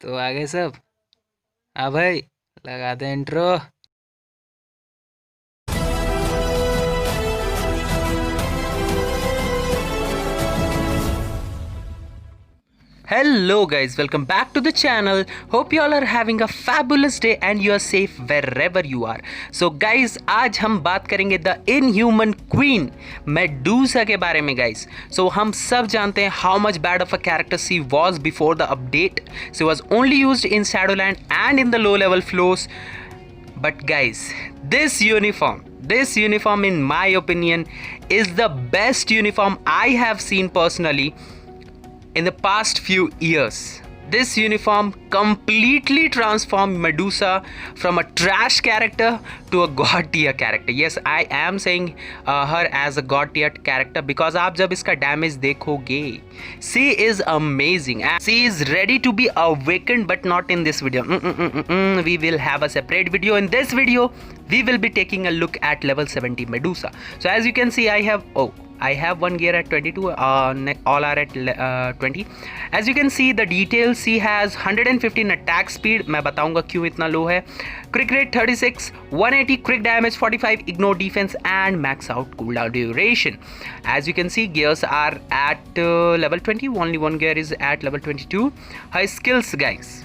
तो आगे सब। हाँ भाई, लगा दे intro. Hello guys, welcome back to the channel. Hope you all are having a fabulous day and you are safe wherever you are. So guys, आज हम बात करेंगे द इनह्यूमन क्वीन मेडूसा के बारे में guys. So हम सब जानते हैं how much bad of a character she was before the update. She was only used in Shadowland and in the low level floors. But guys, this uniform in my opinion is the best uniform I have seen personally in the past few years. This uniform completely transformed Medusa from a trash character to a god tier character. Yes, I am saying her as a god tier character because आप जब इसका damage देखोगे, she is amazing and she is ready to be awakened, but not in this video. We will have a separate video. In this video, we will be taking a look at level 70 Medusa. So as you can see, I have one gear at 22, all are at 20. As you can see the details, she has 115 attack speed, मैं बताऊंगा क्यों इतना लो है. Quick rate 36, 180 quick damage, 45 ignore defense and max out cooldown duration. As you can see, gears are at level 20, only one gear is at level 22. Her skills guys,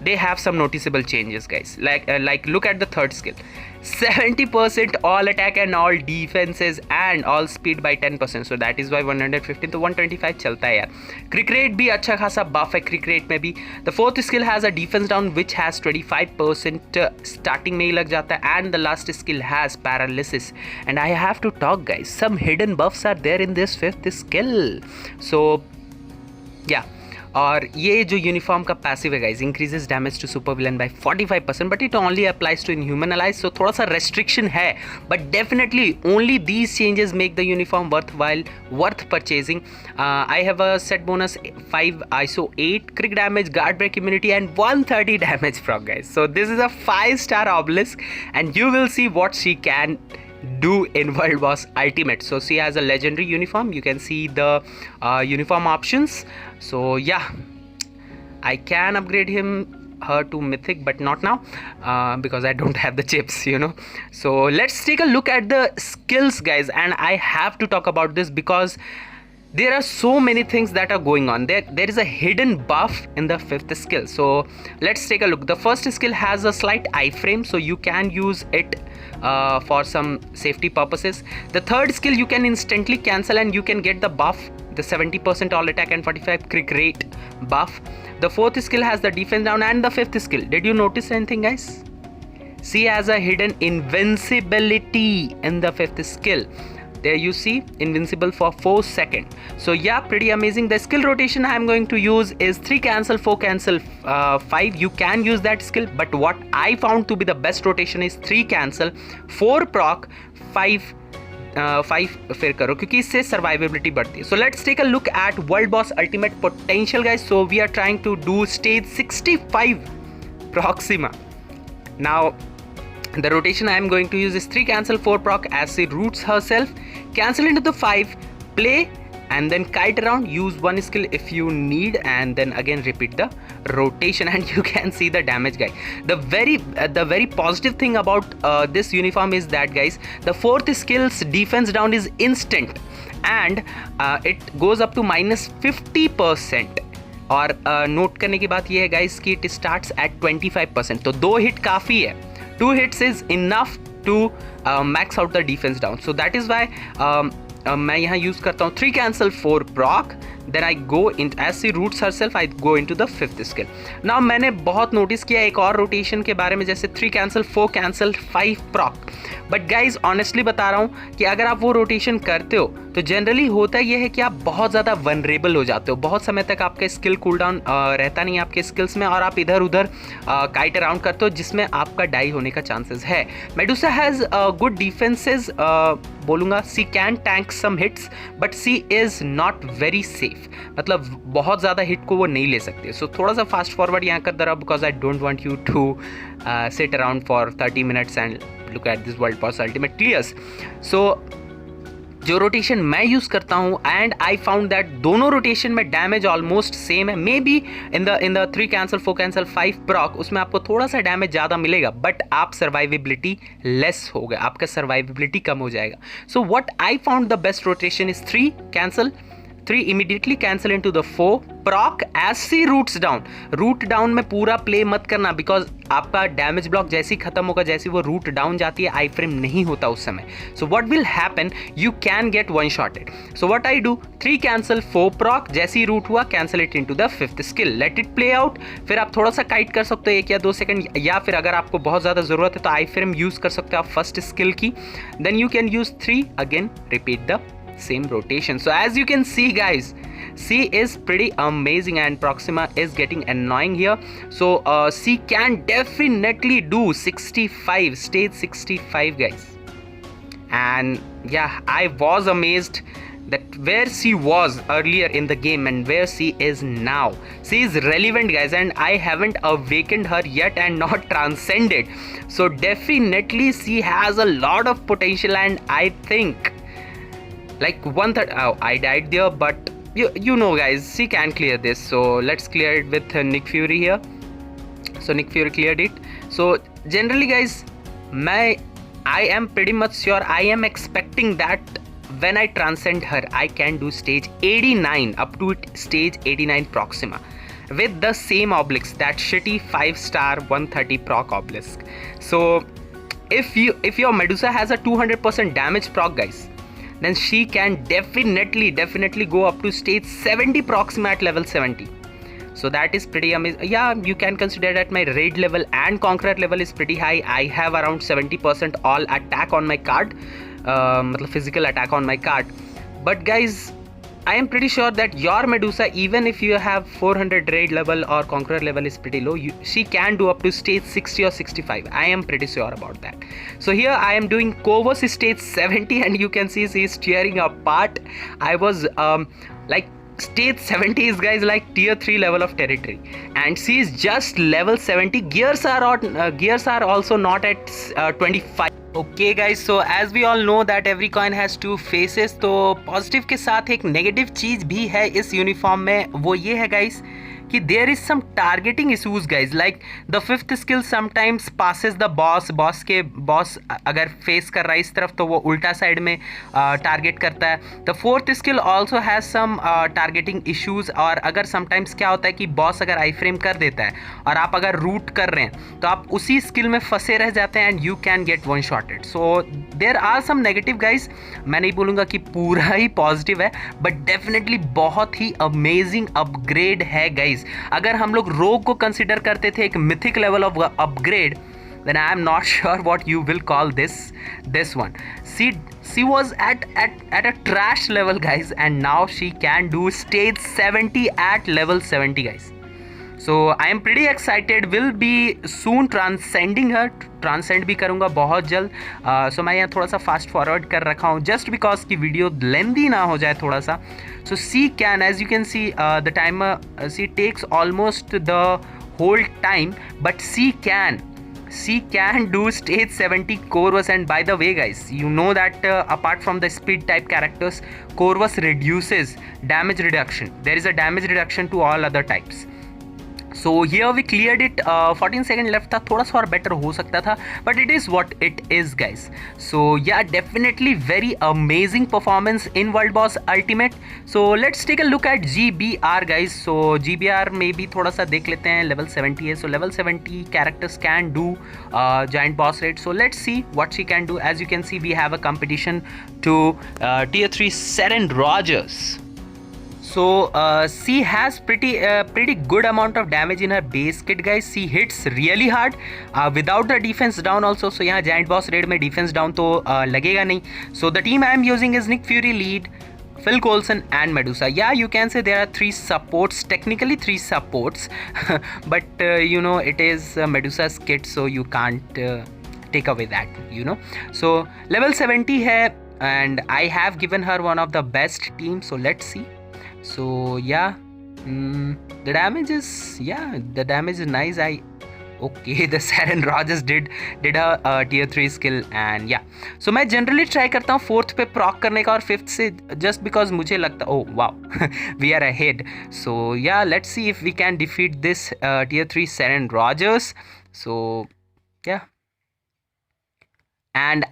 they have some noticeable changes guys, like look at the third skill. 70% all attack and all defenses and all speed by 10%, so that is why 115 तो 125 चलता है यार. क्रिक rate भी अच्छा खासा बफ है क्रिक rate में भी. The fourth skill has a defence down which has 25% starting में ही लग जाता है. And the last skill has paralysis. And I have to talk guys, some hidden buffs are there in this fifth skill. So yeah, और ये जो uniform का passive है guys, increases damage to super villain by 45%, but it only applies to inhuman allies. So थोड़ा सा restriction है, but definitely only these changes make the uniform worth purchasing. I have a set bonus 5 ISO 8 crit damage, guard break immunity and 130 damage frog guys. So this is a 5-star obelisk and you will see what she can do in World Boss Ultimate. So she has a legendary uniform. You can see the uniform options. So yeah, I can upgrade her to mythic, but not now because I don't have the chips, you know. So let's take a look at the skills guys, and I have to talk about this because there are so many things that are going on. There is a hidden buff in the fifth skill. So let's take a look. The first skill has a slight iframe, so you can use it for some safety purposes. The third skill you can instantly cancel and you can get the buff, the 70% all attack and 45 crit rate buff. The fourth skill has the defense down. And the fifth skill, did you notice anything guys? She has a hidden invincibility in the fifth skill. There you see, invincible for 4 seconds. So yeah, pretty amazing. The skill rotation I am going to use is 3 cancel, 4 cancel, 5. You can use that skill, but what I found to be the best rotation is 3 cancel, 4 proc, 5 फिर करो, क्योंकि इससे survivability बढ़ती है. So let's take a look at world boss ultimate potential guys. So we are trying to do stage 65 Proxima. Now the rotation I am going to use is 3 cancel, 4 proc as she roots herself, cancel into the 5, play and then kite around, use one skill if you need, and then again repeat the rotation and you can see the damage guy. The very positive thing about this uniform is that guys, the fourth skill's defense down is instant and it goes up to -50%. और note करने की बात यह है guys कि it starts at 25%, तो 2 hit काफ़ी है. 2 hits is enough to max out the defense down. So that is why मैं यहाँ यूज़ करता हूँ 3 cancel, 4 proc, then I go in as she roots herself, I go into the 5th skill. Now मैंने बहुत notice किया एक और rotation के बारे में, जैसे 3 cancel, 4 cancel, 5 proc. But guys honestly बता रहा हूँ कि अगर आप वो रोटेशन करते हो तो जनरली होता यह है कि आप बहुत ज़्यादा वनरेबल हो जाते हो. बहुत समय तक आपका स्किल कूलडाउन रहता नहीं है आपके स्किल्स में, और आप इधर उधर काइट अराउंड करते हो जिसमें आपका डाई होने का चांसेस है. मेडुसा हैज़ गुड डिफेंसेस बोलूँगा. She can tank some hits but she is not very safe, मतलब बहुत ज़्यादा हिट को वो नहीं ले सकते. सो थोड़ा सा फास्ट फॉरवर्ड यहाँ कर दे रहा, because I don't want you to sit around for 30 minutes and look at this World Boss Ultimate clears. So जो रोटेशन मैं यूज़ करता हूँ, एंड आई फाउंड दैट दोनों रोटेशन में डैमेज ऑलमोस्ट सेम है। May be in the 3 cancel 4 cancel 5 प्रॉक उसमें आपको थोड़ा सा डैमेज ज़्यादा मिलेगा, बट आप सर्वाइवेबिलिटी लेस होगा, आपका सर्वाइवेबिलिटी कम हो जाएगा। So what I found the best rotation is 3 cancel 3 immediately cancel into the 4 proc as she roots down। Root down में पूरा प्ले मत करना, बिकॉज आपका डैमेज ब्लॉक जैसे ही खत्म होगा, जैसे वो रूट डाउन जाती है, आई फ्रेम नहीं होता उस समय। So what will happen, you can get one shotted. So what I do, 3 cancel 4 प्रॉक, जैसे ही रूट हुआ cancel it into the 5th skill, let it play out. फिर आप थोड़ा सा काइट कर सकते हो 1 या 2 सेकंड, या फिर अगर आपको बहुत ज़्यादा ज़रूरत है तो आई फ्रेम यूज़ कर सकते हो आप फर्स्ट स्किल की। Then you can use 3 again, repeat the same rotation। So as you can see guys, C is pretty amazing and Proxima is getting annoying here। So C can definitely do 65 stage 65 guys, and yeah, I was amazed that where she was earlier in the game and where she is now. She is relevant guys, and I haven't awakened her yet and not transcended, so definitely she has a lot of potential, and I think like 1/3, oh, I died there, but you know guys, she can clear this, so let's clear it with Nick Fury here। So Nick Fury cleared it। So generally guys, I am pretty much sure, I am expecting that when I transcend her, I can do stage 89 up to stage 89 Proxima with the same obelisks, that shitty 5-star 130 proc obelisk। So if your Medusa has a 200% damage proc guys, then she can definitely go up to stage 70 Proxima at level 70। So that is pretty amazing। Yeah, you can consider that my raid level and conqueror level is pretty high। I have around 70% all attack on my card, मतलब physical attack on my card। But guys, I am pretty sure that your Medusa, even if you have 400 raid level or conqueror level is pretty low, she can do up to stage 60 or 65। I am pretty sure about that। So here I am doing Corvus stage 70, and you can see she is tearing apart। I was like stage 70 is guys like tier 3 level of territory, and she is just level 70। gears are also not at 25। Okay guys, so as we all know that every coin has 2 faces. तो positive के साथ एक negative चीज़ भी है इस uniform में, वो ये है गाइज कि there is some targeting issues guys. Like the 5th skill sometimes passes the boss अगर फेस कर रहा है इस तरफ तो वो उल्टा साइड में टारगेट करता है। The 4th skill also has some targeting issues, और अगर समटाइम्स क्या होता है कि बॉस अगर आई फ्रेम कर देता है और आप अगर रूट कर रहे हैं तो आप उसी स्किल में फंसे रह जाते हैं, and you can get one shotted. So there are some negative guys. मैं नहीं बोलूँगा कि पूरा ही पॉजिटिव है, बट डेफिनेटली बहुत ही अमेजिंग अपग्रेड है गाइज। अगर हम लोग रोग को कंसिडर करते थे एक mythic level of upgrade, then I am not sure what you will call this one। She was at a trash level guys, and now she can do stage 70 at level 70 guys। So I am pretty excited, will be soon transcending her। Transcend भी करूँगा बहुत जल्द। सो मैं यहाँ थोड़ा सा fast forward कर रखा हूँ जस्ट बिकॉज की वीडियो लेंदी ना हो जाए थोड़ा सा। So she can, as you can see the time she takes almost the whole time, but she can do stage 70 Corvus। And by the way guys, you know that apart from the speed type characters, Corvus reduces damage reduction। there is a damage reduction to all other types। So here we cleared it। 14 second left था, थोड़ा सा और better हो सकता था, but it is what it is guys. So yeah definitely very amazing performance in world boss ultimate. So let's take a look at GBR guys. So GBR में भी थोड़ा सा देख लेते हैं, लेवल 70 है। So level 70 characters can do giant boss raid. So let's see what she can do. As you can see we have a competition to tier 3 Seren Rogers। So she has pretty good amount of damage in her base kit guys। she hits really hard without the defense down also। so यहाँ giant boss raid में defense down तो लगेगा नहीं। so the team I am using is Nick Fury lead, Phil Coulson and Medusa। yeah, you can say there are 3 supports, technically 3 supports but you know it is Medusa's kit, so you can't take away that, you know। so level 70 है, and I have given her one of the best teams। so let's see। so yeah, the damage is nice। Okay, the Saren Rogers did a tier 3 skill and yeah. So मैं generally try करता हूँ 4th पे proc करने का और 5th से just because मुझे लगता oh wow we are ahead. So yeah, let's see if we can defeat this tier 3 Saren Rogers. So yeah, and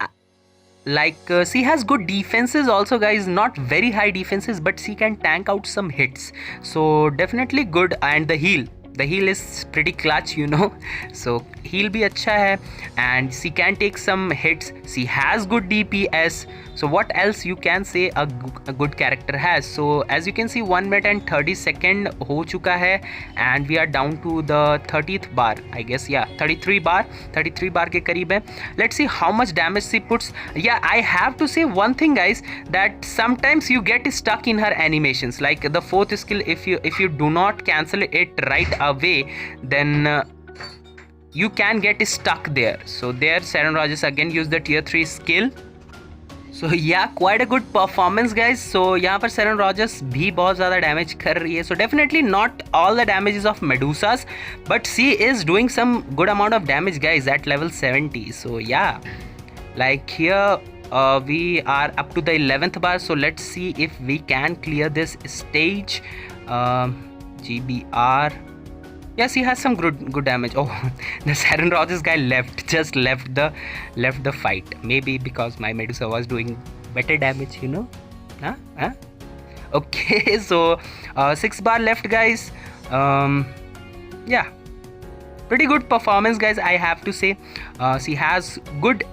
she has good defenses also, guys. Not very high defenses, but she can tank out some hits, so definitely good. And the heal is pretty clutch, you know. So heal bhi acha hai, and she can take some hits. She has good DPS. So what else you can say a good character has? So as you can see 1 minute and 30 second ho chuka hai, and we are down to the 30th bar, I guess. Yeah, 33 bar ke kareeb hai. Let's see how much damage she puts. Yeah, I have to say one thing, guys, that sometimes you get stuck in her animations. Like the 4th skill, if you do not cancel it right away, then you can get stuck there. So there Saren Rogers again used the tier 3 skill. So yeah, quite a good performance, guys. So यहाँ पर Saren Rogers भी बहुत ज़्यादा damage कर रही है. So definitely not all the damage is of Medusa's, but she is doing some good amount of damage, guys, at level 70. So yeah, like here we are up to the 11th bar. So let's see if we can clear this stage. GBR. Yes, he has some good damage. Oh, the Saren Rogers guy just left the fight. Maybe because my Medusa was doing better damage, you know. Huh? Okay, so 6 bar left, guys. Yeah, pretty good performance, guys, I have to say. She has good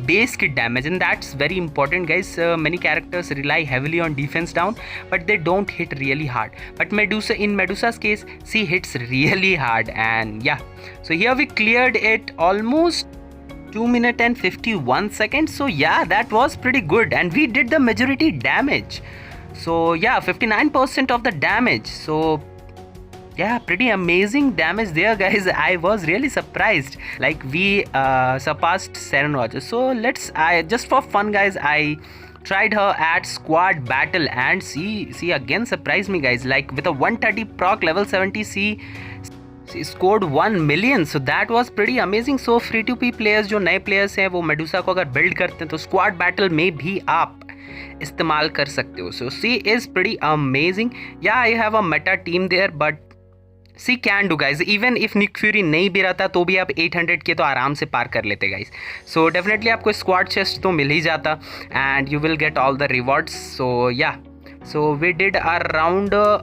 base kit damage, and that's very important, guys. Many characters rely heavily on defense down, but they don't hit really hard. But in Medusa's case, she hits really hard. And yeah, so here we cleared it almost 2 minutes and 51 seconds. So yeah, that was pretty good, and we did the majority damage. So yeah, 59% of the damage. So yeah, pretty amazing damage there, guys. I was really surprised. Like we surpassed Saren Rogers. So just for fun, guys, I tried her at squad battle, and she again surprised me, guys. Like with a 130 proc level 70, she scored 1 million. So that was pretty amazing. So free to play players जो नए players हैं वो Medusa को अगर build करते हैं तो squad battle में भी आप इस्तेमाल कर सकते हो. So she is pretty amazing. Yeah, I have a meta team there, but she can do, guys. Even if Nick Fury नहीं भी रहता तो भी आप 800 के तो आराम से पार कर लेते, guys. So definitely आपको squad chest तो मिल ही जाता, and you will get all the rewards. So yeah, so we did around a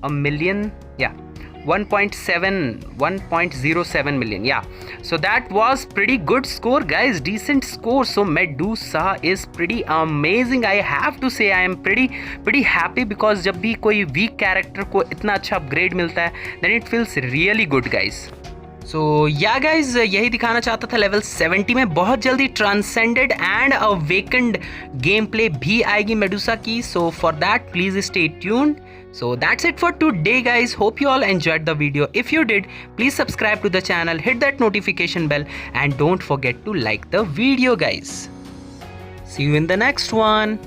million. Yeah, 1.07 million. Yeah, so that was pretty good score, guys. Decent score. So Medusa is pretty amazing, I have to say. I am pretty happy because जब भी कोई weak character को इतना अच्छा upgrade मिलता है, then it feels really good, guys. So yeah, guys, यही दिखाना चाहता था. लेवल 70 में बहुत जल्दी transcended and awakened game play भी आएगी मेडुसा की. So for that, please stay tuned. So that's it for today, guys. Hope you all enjoyed the video. If you did, please subscribe to the channel, hit that notification bell, and don't forget to like the video, guys. See you in the next one.